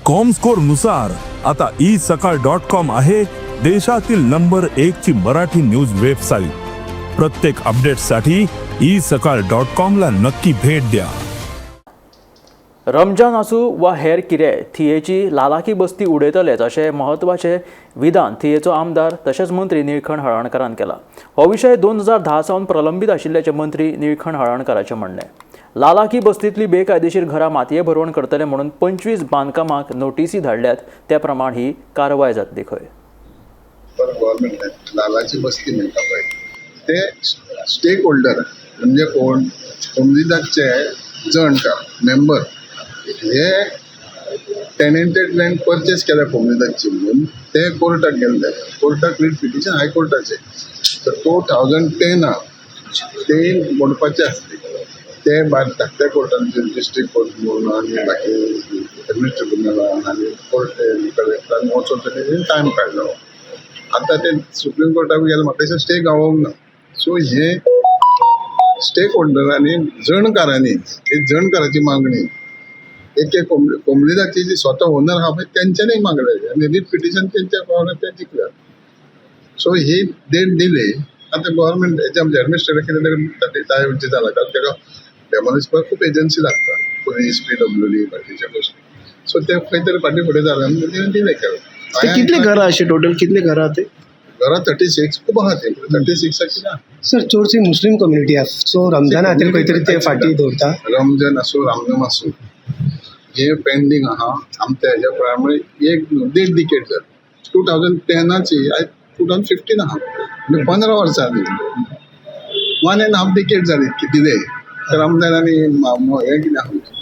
Comscore नुसार आता isakal.com आहे देशातील नंबर 1 ची मराठी न्यूज वेबसाईट। प्रत्येक अपडेटसाठी isakal.com ला नक्की भेट द्या। रमजान आसूं वा हेर कितेंय थियेची लालाकी बस्ती उडयतलेच अशें म्हत्वाचें विधान थियेचो आमदार तशेंच मंत्री निळकंठ हळर्णकारान केला। हो विशय 2010 सावन प्रलंबीत आशिल्ल्याचें मंत्री निळकंठ हळर्णकाराचें म्हणणें। लालाकी बस्तींतली बेकायदेशीर घरां मातये भरवण करतले म्हणून 25 बांदकामांक नोटीसी धाडल्यात, त्या प्रमाण ही कारवाय जातली खंय। गव्हर्नमेंटान लालाची बस्ती म्हणटा पळय ते स्टेक होल्डर म्हणजे कोण, उमेदीदारचे जाणकार मेंबर हे टेनेंटेड लँड परचेस केल्या उमेदीदारची म्हणून ते कोर्टाक गेल्ले। कोर्टाक रीट पिटिशन हायकोर्टाचे तर 2010 ते मोडपाचे आसले। ते बाद धाकट्या कोर्टान डिस्ट्रिक्ट कोर्ट म्हणून आनी बाकी एडमिनिस्ट्रेटिव्ह आनी कोर्ट कलेक्टरान वचून टायम काडलो। आता ते सुप्रीम कोर्टाक गेले म्हाका दिसता स्टे गावोंक ना। सो हे स्टेक होल्डरांनी जणकारांनी एक जणकाराची मागणी एक कोमलीदाची जी स्वतः ओनर आहा पळय तेंच्यांनी मागलेली आनी रीट पिटिशन तेंच्या पावलां ते जिखल्यात। सो ही डेट दिली। आता गव्हर्नमेंट हेचे आमचे एडमिनिस्ट्रेटर कितें 10 वर्षी जाला कारण ताका डेमोलिश करपाक खूप एजन्सी लागता, पुलीस PWD बाकीच्या गोष्टी। सो ते खंय तरी फाटी फुडें जालें आनी दिलें केलें। कितले घरां अशी टोटल कितले घरां ते घरां 36 खूब आहा ते 36 कितें सर चडशी मुस्लिम कम्युनिटी आसा। सो रमजाना खातीर खंय तरी ते फाटी दवरता। रमजान आसूं रामनम आसूं हे पेंडींग आहा आमच्या हेज्या प्रमाणे एक 1.5 डिकेड जाली। 2010ची आयज 2015 आहा म्हणजे 15 वर्सां जाली। 1.5 डिकेड जाली की दिले रमजान आनी हे कितें आहा